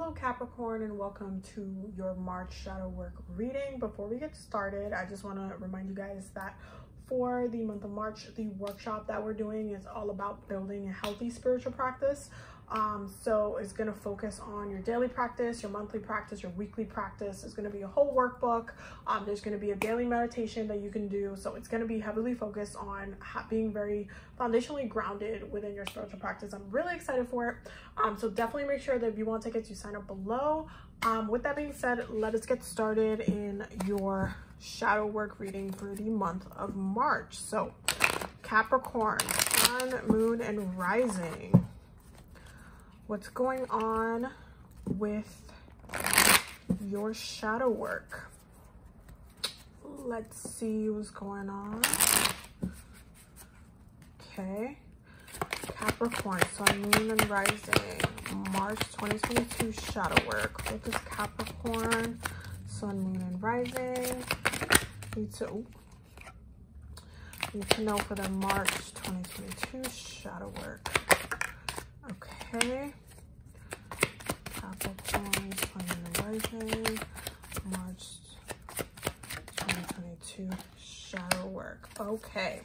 Hello Capricorn, and welcome to your March shadow work reading. Before we get started, I just want to remind you guys that for the month of March, the workshop that we're doing is all about building a healthy spiritual practice. So it's going to focus on your daily practice, your monthly practice, your weekly practice. It's going to be a whole workbook. There's going to be a daily meditation that you can do. So it's going to be heavily focused on being very foundationally grounded within your spiritual practice. I'm really excited for it. So definitely make sure that if you want tickets, you sign up below. With that being said, let us get started in your shadow work reading for the month of March. So Capricorn, Sun, Moon, and Rising. What's going on with your shadow work? Let's see what's going on. Okay. Capricorn, Sun, Moon, and Rising. March 2022 shadow work. What is Capricorn, Sun, Moon, and Rising? Need to know for the March 2022 shadow work. Okay. Capricorn, Sun, Moon, and Rising. March 2022 shadow work. Okay.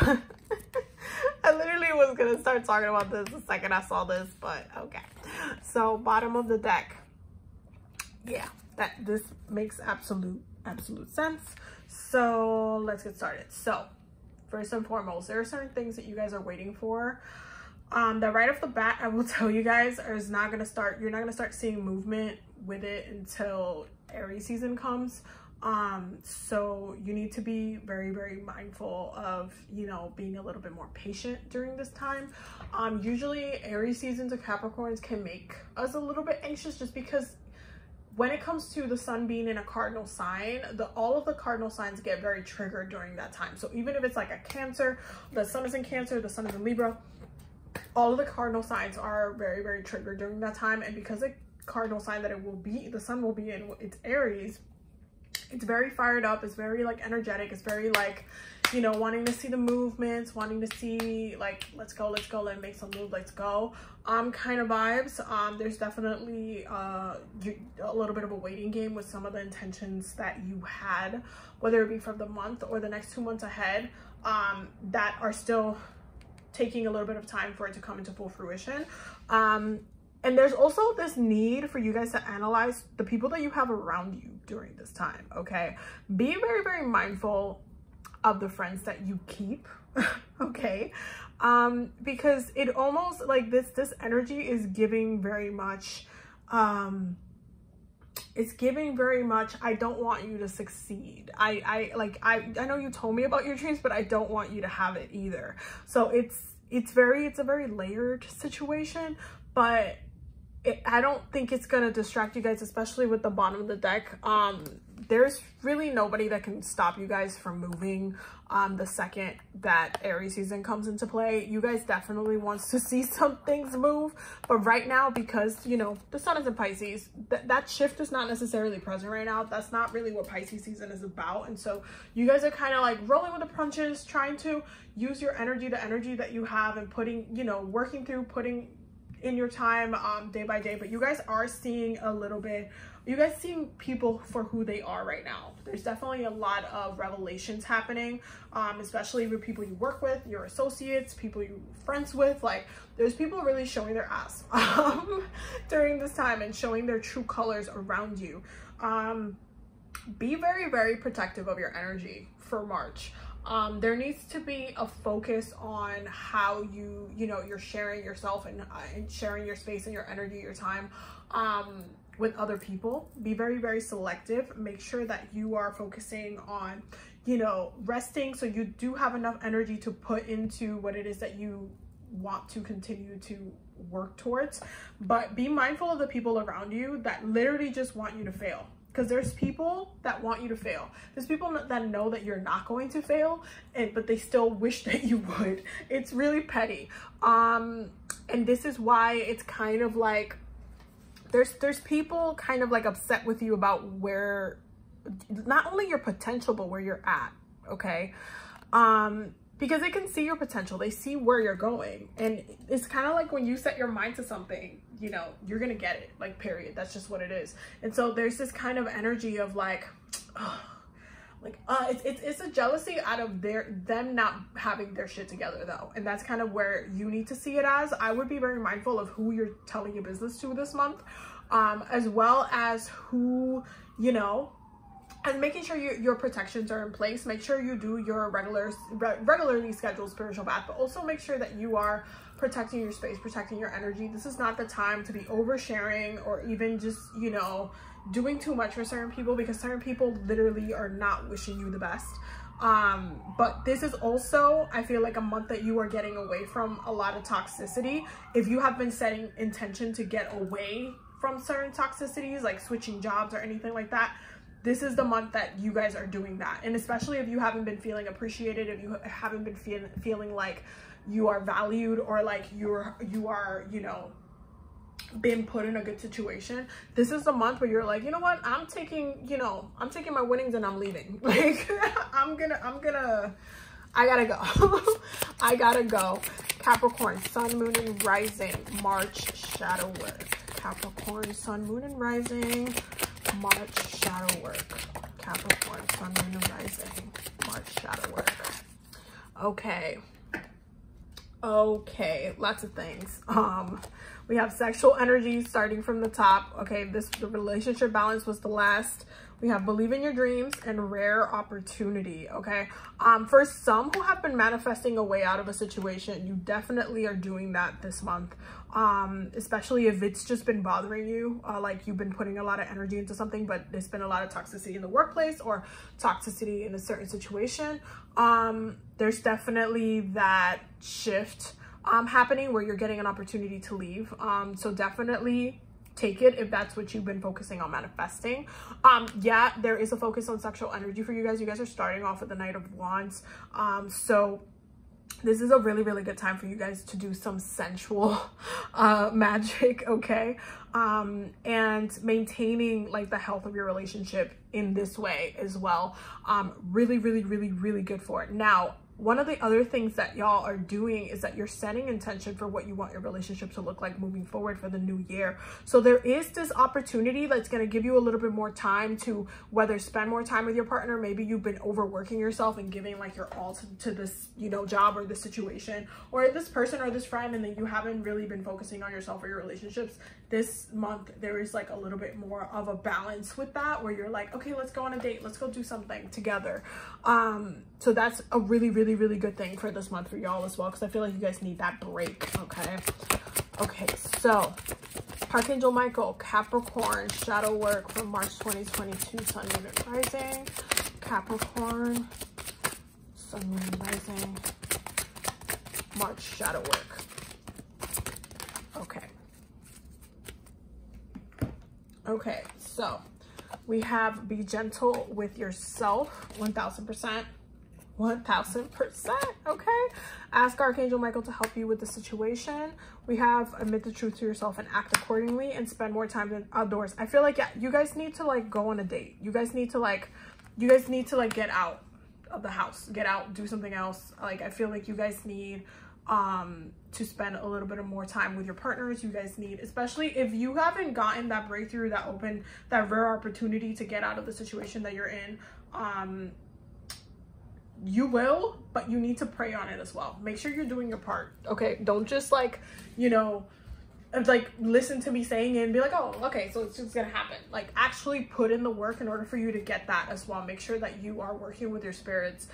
I literally was gonna start talking about this the second I saw this, but okay. So bottom of the deck. Yeah, this makes absolute sense. So let's get started. So first and foremost, there are certain things that you guys are waiting for. That right off the bat, I will tell you guys, you're not gonna start seeing movement with it until Aries season comes. So you need to be very, very mindful of, being a little bit more patient during this time. Usually Aries season to Capricorns can make us a little bit anxious, just because when it comes to the sun being in a cardinal sign, all of the cardinal signs get very triggered during that time. So even if it's like a Cancer, the sun is in Cancer, the sun is in Libra, all of the cardinal signs are very, very triggered during that time. And because the cardinal sign that the sun will be in, it's Aries, it's very fired up, it's very like energetic, it's very like, wanting to see the movements, wanting to see like, let's go, let's make some move, let's go kind of vibes. There's definitely a little bit of a waiting game with some of the intentions that you had, whether it be from the month or the next 2 months ahead, that are still taking a little bit of time for it to come into full fruition. And there's also this need for you guys to analyze the people that you have around you during this time, okay? Be very, very mindful of the friends that you keep, okay? Because it almost like this energy is giving very much, it's giving very much, I don't want you to succeed. I know you told me about your dreams, but I don't want you to have it either. So it's a very layered situation, but I don't think it's gonna distract you guys, especially with the bottom of the deck. There's really nobody that can stop you guys from moving the second that Aries season comes into play. You guys definitely wants to see some things move, but right now, because the sun is in Pisces, that shift is not necessarily present right now. That's not really what Pisces season is about. And so you guys are kind of like rolling with the punches, trying to use your energy, the energy that you have, and putting in your time day by day. But you guys are seeing seeing people for who they are right now. There's definitely a lot of revelations happening, especially with people you work with, your associates, people you're friends with. Like, there's people really showing their ass during this time and showing their true colors around you. Be very, very protective of your energy for March. There needs to be a focus on how you're sharing yourself and sharing your space and your energy, your time with other people. Be very, very selective. Make sure that you are focusing on, resting, so you do have enough energy to put into what it is that you want to continue to work towards. But be mindful of the people around you that literally just want you to fail. Because there's people that want you to fail. There's people that know that you're not going to fail, but they still wish that you would. It's really petty. And this is why it's kind of like, there's people kind of like upset with you about where, not only your potential, but where you're at, okay? because they can see your potential, they see where you're going, and it's kind of like when you set your mind to something, you know, you're gonna get it, like, period. That's just what it is. And so there's this kind of energy of like, it's a jealousy out of them not having their shit together though, and that's kind of where you need to see it as. I would be very mindful of who you're telling your business to this month, as well as who, you know, and making sure your protections are in place. Make sure you do your regularly scheduled spiritual bath, but also make sure that you are protecting your space, protecting your energy. This is not the time to be oversharing or even just, you know, doing too much for certain people, because certain people literally are not wishing you the best. But this is also, I feel like, a month that you are getting away from a lot of toxicity. If you have been setting intention to get away from certain toxicities, like switching jobs or anything like that, this is the month that you guys are doing that. And especially if you haven't been feeling appreciated, if you haven't been feeling like you are valued, or like you are, you know, been put in a good situation, this is the month where you're like, you know what, I'm taking my winnings and I'm leaving. Like, I gotta go. I gotta go. Capricorn, sun, moon, and rising, March shadow work. Capricorn, sun, moon, and rising, March shadow work. Capricorn, sun, moon, and rising, March shadow work. Okay, lots of things. We have sexual energy starting from the top. Okay, the relationship balance was the last. We have believe in your dreams and rare opportunity. Okay, for some who have been manifesting a way out of a situation, you definitely are doing that this month. Especially if it's just been bothering you, like you've been putting a lot of energy into something, but there's been a lot of toxicity in the workplace or toxicity in a certain situation. There's definitely that shift happening where you're getting an opportunity to leave. So definitely take it if that's what you've been focusing on manifesting. Yeah, there is a focus on sexual energy for you guys. You guys are starting off with the Knight of Wands. So this is a really, really good time for you guys to do some sensual magic, okay? And maintaining like the health of your relationship in this way as well. Really, really, really, really good for it. Now, one of the other things that y'all are doing is that you're setting intention for what you want your relationship to look like moving forward for the new year. So there is this opportunity that's going to give you a little bit more time to whether spend more time with your partner. Maybe you've been overworking yourself and giving like your all to this, you know, job or this situation or this person or this friend, and then you haven't really been focusing on yourself or your relationships. This month, there is like a little bit more of a balance with that where you're like, okay, let's go on a date. Let's go do something together. So that's a really, really, really good thing for this month for y'all as well, because I feel like you guys need that break. Okay, so Archangel Michael, Capricorn, shadow work from March 2022, sun, moon, and rising. Capricorn, sun, moon, and rising, March shadow work. Okay, so we have be gentle with yourself, 1000%. 1000%. Okay, ask Archangel Michael to help you with the situation. We have admit the truth to yourself and act accordingly, and spend more time outdoors. I feel like, yeah, you guys need to like go on a date. You guys need to like get out of the house, get out, do something else. Like, I feel like you guys need to spend a little bit of more time with your partners. You guys need, especially if you haven't gotten that breakthrough, that rare opportunity to get out of the situation that you're in, you will, but you need to pray on it as well. Make sure you're doing your part. Okay, don't just like, you know, like listen to me saying it and be like, oh, okay, so it's just gonna happen. Like, actually put in the work in order for you to get that as well. Make sure that you are working with your spirits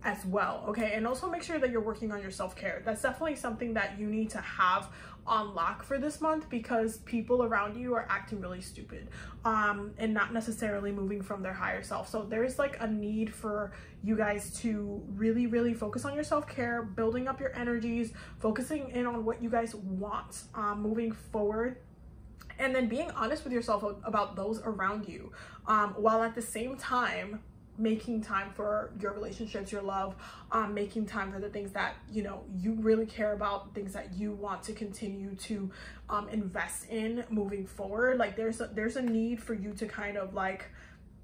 as well, okay? And also make sure that you're working on your self-care. That's definitely something that you need to have on lock for this month, because people around you are acting really stupid and not necessarily moving from their higher self. So there's like a need for you guys to really, really focus on your self-care, building up your energies, focusing in on what you guys want moving forward, and then being honest with yourself about those around you, while at the same time making time for your relationships, your love, making time for the things that, you know, you really care about, things that you want to continue to invest in moving forward. Like, there's a need for you to kind of like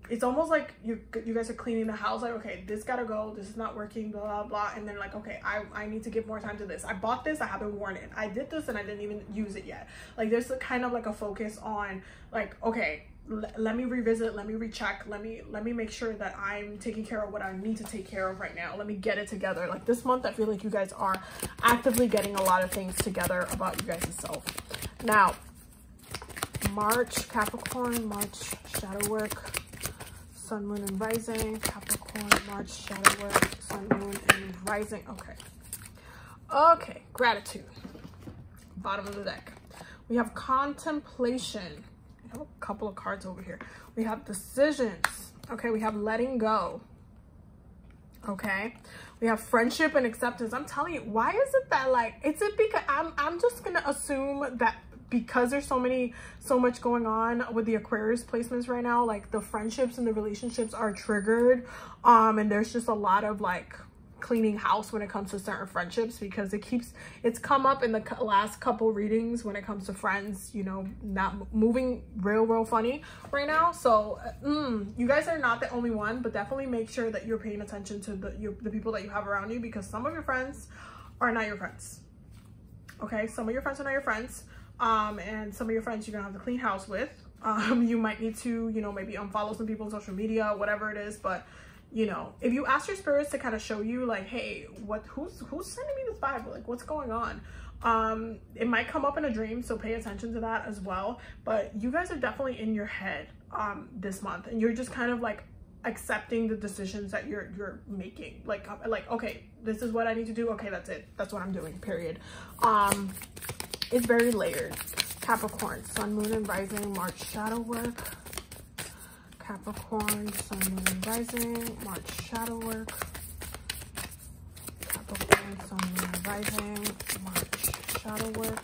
it's almost like you guys are cleaning the house, like, okay, this gotta go, this is not working, blah blah blah, and then like, okay, I need to give more time to this. I bought this, I haven't worn it. I did this and I didn't even use it yet. Like there's a kind of like a focus on like, okay, let me revisit, let me recheck, let me make sure that I'm taking care of what I need to take care of right now. Let me get it together. Like this month, I feel like you guys are actively getting a lot of things together about you guys' self. Now, March, Capricorn, March, shadow work, sun, moon, and rising. Capricorn, March, shadow work, sun, moon, and rising. Okay. Okay, gratitude. Bottom of the deck. We have contemplation. I have a couple of cards over here. We have decisions. Okay, we have letting go. Okay, we have friendship and acceptance. I'm telling you, why is it that like, is it because I'm just gonna assume that because there's so much going on with the Aquarius placements right now, like the friendships and the relationships are triggered, and there's just a lot of like cleaning house when it comes to certain friendships, because it's come up in the last couple readings when it comes to friends, you know, not moving real funny right now. So you guys are not the only one, but definitely make sure that you're paying attention to the people that you have around you, because some of your friends are not your friends. Okay, some of your friends are not your friends, and some of your friends you're gonna have to clean house with. You might need to, you know, maybe unfollow some people on social media, whatever it is. But you know, if you ask your spirits to kind of show you like, hey, who's sending me this vibe, like what's going on, it might come up in a dream, so pay attention to that as well. But you guys are definitely in your head this month, and you're just kind of like accepting the decisions that you're making, like okay, this is what I need to do, okay, that's it, that's what I'm doing, period. It's very layered. Capricorn, sun, moon, and rising, March, shadow work. Capricorn, sun, moon, and rising, March, shadow work. Capricorn, sun, moon, and rising, March, shadow work.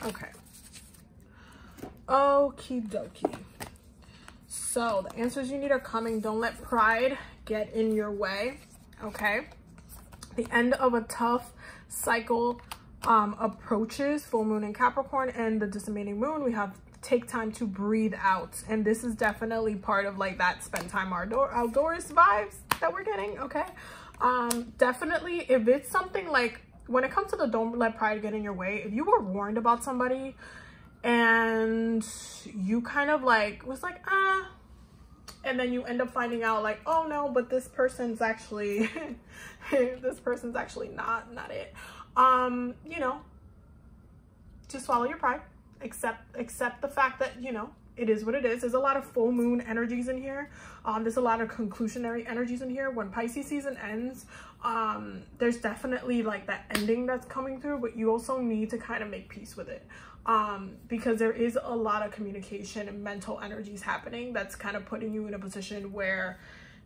Okay. Okie dokie. So the answers you need are coming. Don't let pride get in your way. Okay. The end of a tough cycle approaches. Full moon in Capricorn and the disseminating moon. We have take time to breathe out, and this is definitely part of like that spend time outdoors vibes that we're getting. Okay, definitely if it's something like, when it comes to the don't let pride get in your way, if you were warned about somebody and you kind of like was like and then you end up finding out like, oh no, but this person's actually this person's actually not it, you know, just swallow your pride. Accept the fact that, you know, it is what it is. There's a lot of full moon energies in here. There's a lot of conclusionary energies in here. When Pisces season ends, there's definitely like that ending that's coming through, but you also need to kind of make peace with it, because there is a lot of communication and mental energies happening that's kind of putting you in a position where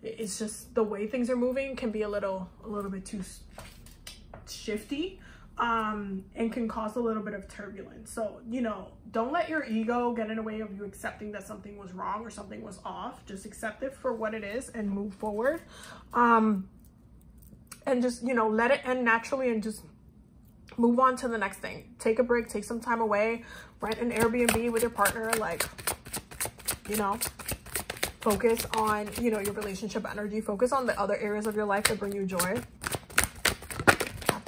it's just the way things are moving can be a little bit too shifty. And can cause a little bit of turbulence. So, you know, don't let your ego get in the way of you accepting that something was wrong or something was off. Just accept it for what it is and move forward. And just, you know, let it end naturally and just move on to the next thing. Take a break, take some time away, rent an Airbnb with your partner, like, you know, focus on, you know, your relationship energy, focus on the other areas of your life that bring you joy.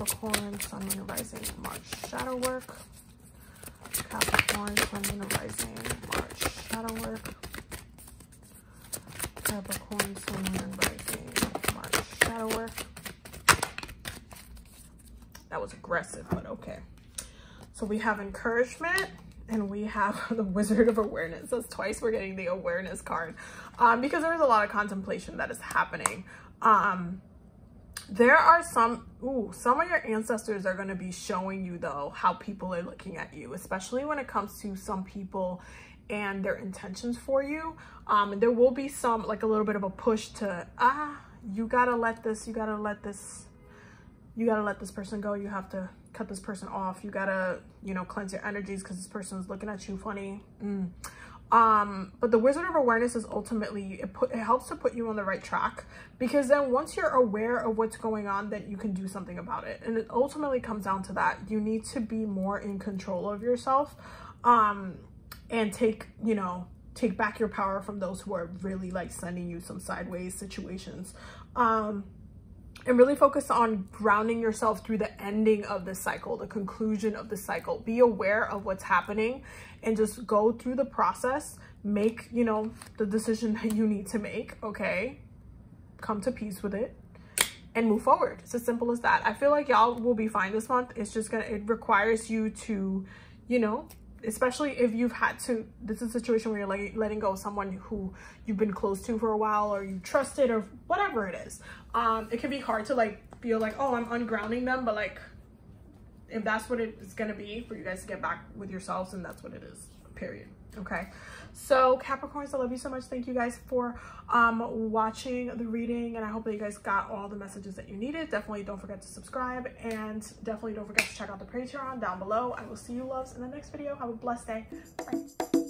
Capricorn, sun, moon, and rising, March, shadow work. Capricorn, sun, moon, and rising, March, shadow work. Capricorn, sun, moon, and rising, March, shadow work. That was aggressive, but okay. So we have encouragement and we have the Wizard of Awareness. That's twice we're getting the awareness card, because there's a lot of contemplation that is happening. There are some of your ancestors are going to be showing you though how people are looking at you, especially when it comes to some people and their intentions for you. And there will be some, like a little bit of a push to, you gotta let this person go. You have to cut this person off. You gotta, you know, cleanse your energies because this person's looking at you funny. But the Wizard of Awareness is ultimately, it helps to put you on the right track, because then once you're aware of what's going on, then you can do something about it. And it ultimately comes down to that. You need to be more in control of yourself, and take, you know, take back your power from those who are really like sending you some sideways situations. And really focus on grounding yourself through the ending of the cycle, the conclusion of the cycle. Be aware of what's happening and just go through the process. Make, you know, the decision that you need to make, okay? Come to peace with it and move forward. It's as simple as that. I feel like y'all will be fine this month. It's just gonna, it requires you to, you know, especially if you've had to, this is a situation where you're like letting go of someone who you've been close to for a while, or you trusted, or whatever it is. It can be hard to like feel like, oh, I'm ungrounding them, but like if that's what it's gonna be for you guys to get back with yourselves, and that's what it is, period. Okay, so Capricorns, I love you so much. Thank you guys for watching the reading, and I hope that you guys got all the messages that you needed. Definitely don't forget to subscribe, and definitely don't forget to check out the Patreon down below. I will see you loves in the next video. Have a blessed day. Bye.